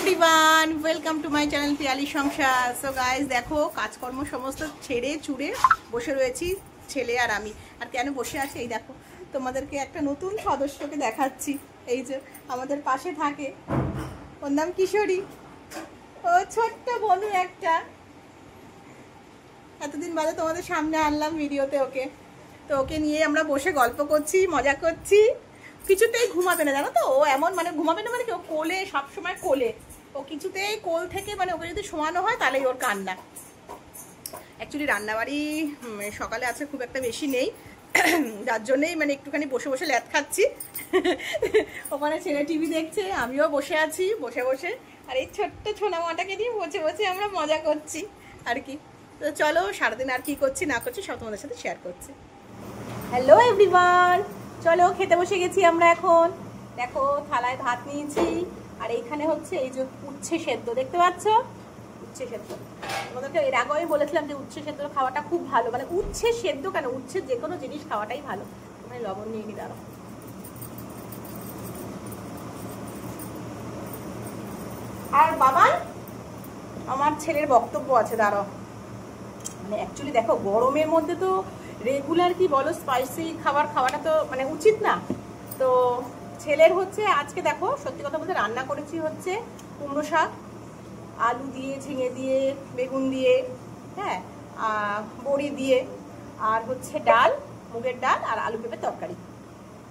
Everyone, welcome to my channel Piyali Sansar. So guys, দেখো কাজকর্ম সমস্ত ছেড়ে চুড়ে বসে রয়েছি ছেলে আর আমি। আর কেন বসে আছি, এই দেখো তোমাদেরকে একটা নতুন সদস্যকে দেখাচ্ছি। এই যে আমাদের পাশে থাকে, ওর নাম কিশোরী। ও ছোট্ট বনু একটা, এতদিন বাদে তোমাদের সামনে আনলাম ভিডিওতে ওকে। তো ওকে নিয়ে আমরা বসে গল্প করছি, মজা করছি। কিছুতেই ঘুমাবে না, জানো তো। ও এমন মানে ঘুমাবে না মানে কি, ও কোলে সবসময় কোলে। ও কিছুতেই কোল থেকে মানে ওকে যদি শোয়ানো হয় তাহলেই ওর কান্না। অ্যাকচুয়ালি রান্নাবাড়ি সকালে আছে খুব একটা বেশি নেই, যার জন্যেই মানে একটুখানি বসে বসে ল্যাদ খাচ্ছি। ওখানে ছেলে টিভি দেখছে, আমিও বসে আছি বসে বসে। আর এই ছোট্ট ছোনামাটাকে নিয়ে বসে বসে আমরা মজা করছি আর কি। তো চলো সারাদিন আর কি করছি না করছি সব তোমাদের সাথে শেয়ার করছি। হ্যালো এভরিওয়ান, চলো খেতে বসে গেছি আমরা এখন। দেখো থালায় ভাত নিয়েছি, আর এইখানে হচ্ছে এই যে উচ্ছে সেদ্ধ, দেখতে পাচ্ছ উচ্ছে সেদ্ধ। তোমাদেরকে এর আগেই বলেছিলাম যে উচ্ছে সেদ্ধ খাওয়াটা খুব ভালো, মানে উচ্ছে সেদ্ধ কেন, উচ্ছে যে কোনো জিনিস খাওয়াটাই ভালো। মানে লবণ নিয়ে নি, দাঁড়াও। আর বাবা, আমার ছেলের বক্তব্য আছে, দাঁড়াও। মানে অ্যাকচুয়ালি দেখো গরমের মধ্যে তো রেগুলার কি বলো স্পাইসি খাবার খাওয়াটা তো মানে উচিত না। তো ছেলের হচ্ছে আজকে দেখো সত্যি কথা বলতে রান্না করেছি হচ্ছে কুমড়ো শাক, আলু দিয়ে, ঝিঙে দিয়ে, বেগুন দিয়ে, হ্যাঁ, বড়ি দিয়ে, আর হচ্ছে ডাল, মুগের ডাল আর আলু পেঁপে তরকারি।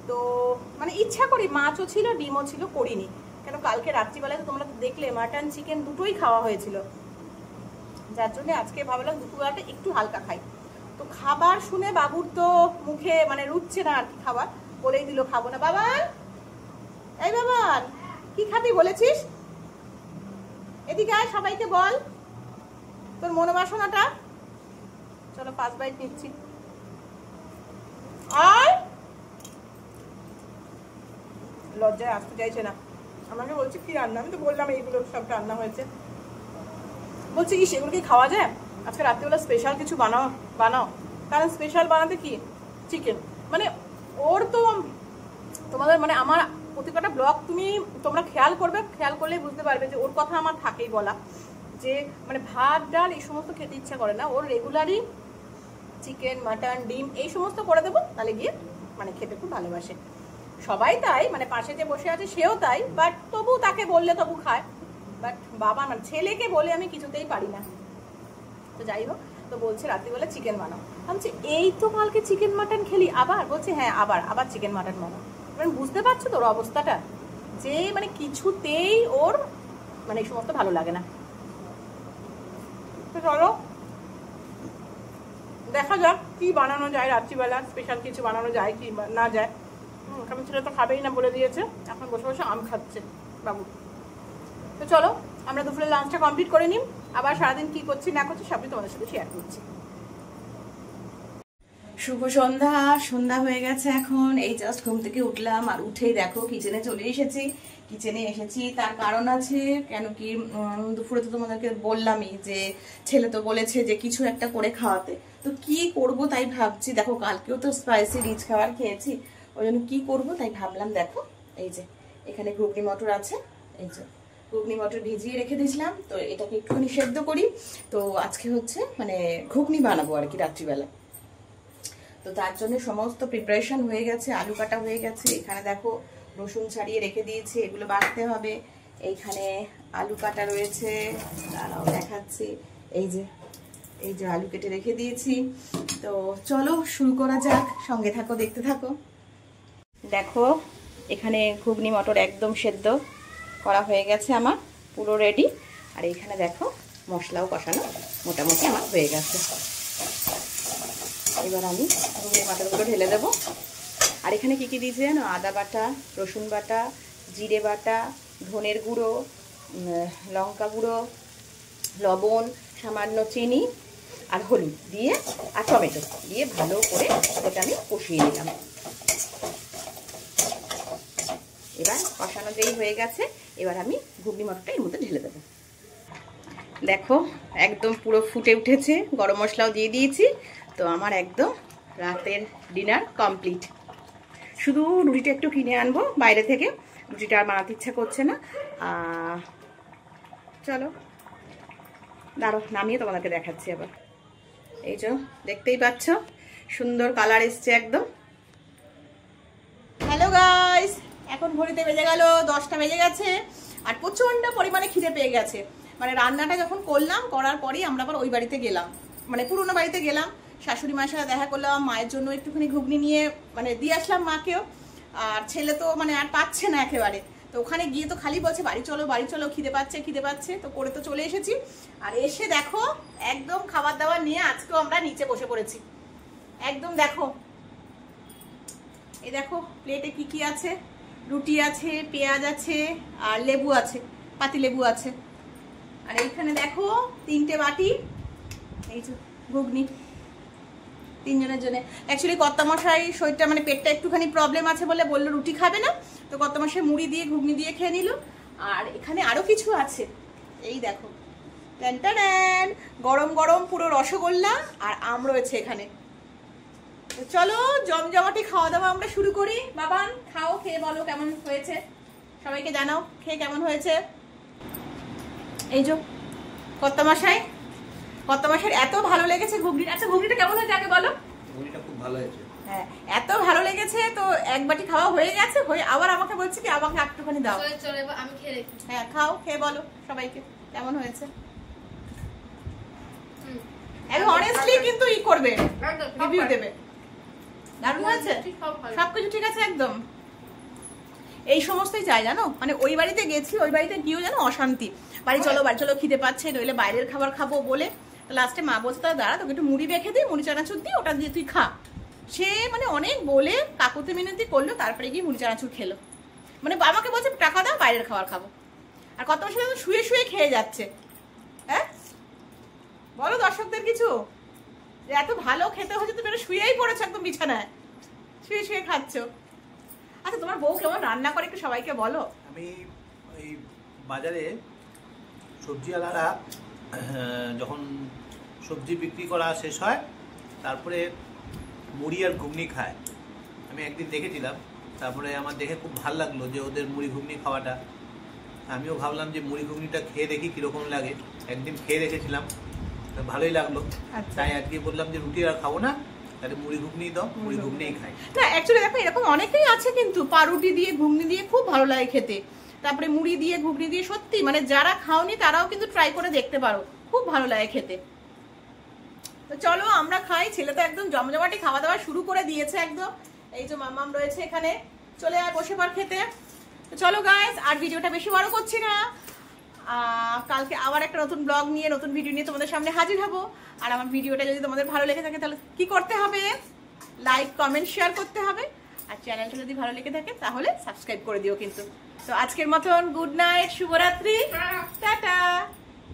তো মানে ইচ্ছা করি, মাছও ছিল ডিমও ছিল, করিনি কেন কালকে রাত্রিবেলায় তো তোমরা তো দেখলে মাটন চিকেন দুটোই খাওয়া হয়েছিল, যার জন্য আজকে ভাবলাম দুপুরবেলাটা একটু হালকা খাই। তো খাবার শুনে বাবুর তো মুখে মানে রুচছে না আর কি খাবার, বলেই দিল খাবো না। বাবান, এই বাবান, কি খাবি বলেছিস? এদিকে আয়, সবাইকে বল তোর মনোবাসনাটা। চলো 5 বাইট নিচ্ছি। আর লজ্জায় আসতে চাইছে না, আমাকে বলছে কি রান্না, আমি তো বললাম এইগুলো সব রান্না হয়েছে। বলছে কি সেগুলো কি খাওয়া যায়, আজকে রাত্রিবেলা স্পেশাল কিছু বানাও বানাও। কারণ স্পেশাল বানাতে কি চিকেন, মানে ওর তো তোমাদের মানে আমার প্রত্যেকটা ব্লগ তোমরা খেয়াল করবে, খেয়াল করলেই বুঝতে পারবে যে ওর কথা আমার থাকেই বলা, যে মানে ভাত ডাল এই সমস্ত খেতে ইচ্ছা করে না ওর, রেগুলারই চিকেন মাটন ডিম এই সমস্ত করে দেবো, তাহলে গিয়ে মানে খেতে খুব ভালোবাসে। সবাই তাই, মানে পাশে যে বসে আছে সেও তাই, বাট তবু তাকে বললে তবু খায়। বাট বাবা মানে ছেলেকে বলে আমি কিছুতেই পারি না। তো যাই হোক, তো বলছে রাত্রিবেলা চিকেন বানাও। আমি বলছি এই তো কালকে চিকেন মাটন খেলি, আবার? বলছে হ্যাঁ আবার চিকেন মাটন বানাও। মানে বুঝতে পারছো তোর অবস্থাটা, যে মানে কিছুতেই ওর মানে এই সমস্ত ভালো লাগে না। তো চলো দেখা যাক কি বানানো যায় রাত্রিবেলা, স্পেশাল কিছু বানানো যায় কি না যায়। কারণ ছেলে তো খাবেই না বলে দিয়েছে, এখন বসে বসে আম খাচ্ছে বাবু। তো চলো আমরা দুপুরে লাঞ্চটা কমপ্লিট করে নিই, আবার সারাদিন কি করছি না করছি সবই তোমাদের সাথে শেয়ার করছি। শুভ সন্ধ্যা, সন্ধ্যা হয়ে গেছে এখন। এই জাস্ট ঘুম থেকে উঠলাম, আর উঠেই দেখো কিচেনে চলে এসেছি। কিচেনে এসেছি তার কারণ আছে, কেন কি দুপুরে তো তোমাদেরকে বললামই যে ছেলে তো বলেছে যে কিছু একটা করে খাওয়াতে। তো কি করব তাই ভাবছি, দেখো কালকেও তো স্পাইসি রিচ খাবার খেয়েছি, ওই জন্য কি করবো তাই ভাবলাম। দেখো এই যে এখানে ঘুগনি মটর আছে, এই যে ঘুগনি মটর ভিজিয়ে রেখে দিয়েছিলাম, তো এটাকে একটুখানি সেদ্ধ করি। তো আজকে হচ্ছে মানে ঘুগনি বানাবো আর কি রাত্রিবেলা। তো তার জন্য সমস্ত প্রিপারেশন হয়ে গেছে, আলু কাটা হয়ে গেছে, এখানে দেখো রসুন ছাড়িয়ে রেখে দিয়েছি, এগুলো বাটতে হবে। এইখানে আলু কাটা রয়েছে, দাঁড়াও দেখাচ্ছি, এই যে আলু কেটে রেখে দিয়েছি। তো চলো শুরু করা যাক, সঙ্গে থাকো, দেখতে থাকো। দেখো এখানে ঘুগনি মটর একদম সেদ্ধ করা হয়ে গেছে আমার, পুরো রেডি। আর এইখানে দেখো মশলাও কষানো মোটামুটি আমার হয়ে গেছে। এবার আমি ঘুগনি মটরগুলো ঢেলে দেবো। আর এখানে কী কী দিয়েছি জানো? আদা বাটা, রসুন বাটা, জিরে বাটা, ধনের গুঁড়ো, লঙ্কা গুঁড়ো, লবণ, সামান্য চিনি আর হলুদ দিয়ে, আর টমেটো দিয়ে ভালো করে এটা আমি কষিয়ে নিলাম। এবার কষানো যেই হয়ে গেছে, এবার আমি ঘুগনি মটরটা এর মধ্যে ঢেলে দেবো। দেখো একদম পুরো ফুটে উঠেছে, গরম মশলাও দিয়ে দিয়েছি। তো আমার একদম রাতের ডিনার কমপ্লিট। শুধু রুটিটা একটু কিনে আনবো বাইরে থেকে, রুটিটা আর বানাতে ইচ্ছা করছে না। চলো দাঁড়ো, নামিয়ে তোমাদেরকে দেখাচ্ছি আবার। এই যে দেখতেই পাচ্ছ সুন্দর কালার এসছে একদম। হ্যালো গাইস, এখন ঘড়িতে বেজে গেল 10টা বেজে গেছে আর প্রচন্ড পরিমাণে খিদে পেয়ে গেছে। মানে রান্নাটা যখন করলাম, করার পরেই আমরা আবার ওই বাড়িতে গেলাম, মানে পুরোনো বাড়িতে গেলাম, শাশুড়ি মায়ের সাথে দেখা করলাম, মায়ের জন্য একটুখানি ঘুগনি নিয়ে মানে দিয়ে আসলাম মাকেও। আর ছেলে তো মানে আর পাচ্ছে না একেবারে, তো ওখানে গিয়ে তো খালি বলছে বাড়ি চলো খিদে পাচ্ছে, তো করে তো চলে এসেছি। আর এসে দেখো একদম খাবার দাবার নিয়ে আজকেও আমরা নিচে বসে পড়েছি। একদম দেখো, এই দেখো প্লেটে কি কি আছে, রুটি আছে, পেঁয়াজ আছে আর লেবু আছে, পাতি লেবু আছে। আর এইখানে দেখো 3টে বাটি, এই যে ঘুগনি 3 জনের জন্য। অ্যাকচুয়ালি কর্তামশাই শরীরটা মানে পেটটা একটুখানি প্রবলেম আছে বলে বললো রুটি খাবে না, তো কর্তামশাই মুড়ি দিয়ে ঘুগনি দিয়ে খেয়ে নিল। আর এখানে আরো কিছু আছে, এই দেখো ট্যান গরম গরম পুরো রসগোল্লা আর আম রয়েছে এখানে। তো চলো জমজমাটি খাওয়া দাওয়া আমরা শুরু করি। বাবান খাও, খেয়ে বলো কেমন হয়েছে, সবাইকে জানাও খেয়ে কেমন হয়েছে। এই যে কর্তামশাইয়ের এত ভালো লেগেছে ঘুগনিটা। আচ্ছা ঘুগনিটা কেমন হয়েছে আগে বলো। ঘুগনিটা খুব ভালো হয়েছে। হ্যাঁ এত ভালো লেগেছে, তো এক বাটি খাওয়া হয়ে গেছে, হয়ে আবার আমাকে বলছে কি আমাকে একটুখানি দাও। আমি খেয়ে দেখি। হ্যাঁ খাও, খেয়ে বলো সবাইকে কেমন হয়েছে। একদম অনেস্টলি কিন্তু ই করবে, রিভিউ দেবে। দারুণ হয়েছে, সবকিছু ঠিক আছে একদম। এই সমস্তই চাই জানো, মানে ওই বাড়িতে গেছি, ওই বাড়িতে গিয়েও জানো অশান্তি, বাড়ি চলো খিদে পাচ্ছে, নইলে বাইরের খাবার খাবো বলে। লাস্টে মা বলছে তাহলে দাঁড়া তোকে একটু মুড়ি মেখে দিই, মুড়ি চানাচুর দিই, ওটা দিয়ে তুই খা। সে মানে অনেক বলে কাকুতে মিনতি করলো, তারপরে গিয়ে মুড়ি চানাচুর খেলো। মানে বাবাকে বলছে টাকা দাও বাইরের খাবার খাবো, আর কত বছর শুয়ে শুয়ে খেয়ে যাচ্ছে। হ্যাঁ বলো দর্শকদের কিছু, যে এত ভালো খেতে হচ্ছে তুমি শুয়েই পড়েছো একদম বিছানায়, শুয়ে শুয়ে খাচ্ছ। আচ্ছা তোমার বউ কেমন রান্না করে একটু সবাইকে বলো। আমি ওই বাজারে সবজিওয়ালারা যখন সবজি বিক্রি করা শেষ হয় তারপরে মুড়ি আর ঘুগনি খায়, আমি একদিন দেখেছিলাম। তারপরে আমার দেখে খুব ভালো লাগলো যে ওদের মুড়ি ঘুগনি খাওয়াটা। আমিও ভাবলাম যে মুড়ি ঘুগনিটা খেয়ে দেখি কীরকম লাগে। একদিন খেয়ে দেখেছিলাম, ভালোই লাগলো। তাই আজকে বললাম যে রুটি আর খাবো না, তাহলে মুড়ি ঘুগনি দাও, মুড়ি ঘুগনিই খাই। না অ্যাকচুয়ালি দেখো এরকম অনেকেই আছে কিন্তু পাউরুটি দিয়ে ঘুগনি দিয়ে খুব ভালো লাগে খেতে, তারপরে মুড়ি দিয়ে ঘুগনি দিয়ে সত্যি মানে যারা খাওনি তারাও কিন্তু ট্রাই করে দেখতে পারো, খুব ভালো লাগে খেতে। তো চলো আমরা খাই, ছেলে তো একদম জমজমাটি খাওয়া দাওয়া শুরু করে দিয়েছে একদম। এই যে মামাম রয়েছে এখানে, চলে আয় বসে পড় খেতে। তো চলো গাইস, আর ভিডিওটা বেশি বড় করছি না, কালকে আবার একটা নতুন ব্লগ নিয়ে নতুন ভিডিও নিয়ে তোমাদের সামনে হাজির হব। আর আমার ভিডিওটা যদি তোমাদের ভালো লেগে থাকে তাহলে কি করতে হবে, লাইক কমেন্ট শেয়ার করতে হবে, আর চ্যানেলটা যদি ভালো লেগে থাকে তাহলে সাবস্ক্রাইব করে দিও কিন্তু। তো আজকের মতন গুড নাইট, শুভরাত্রি, টাটা।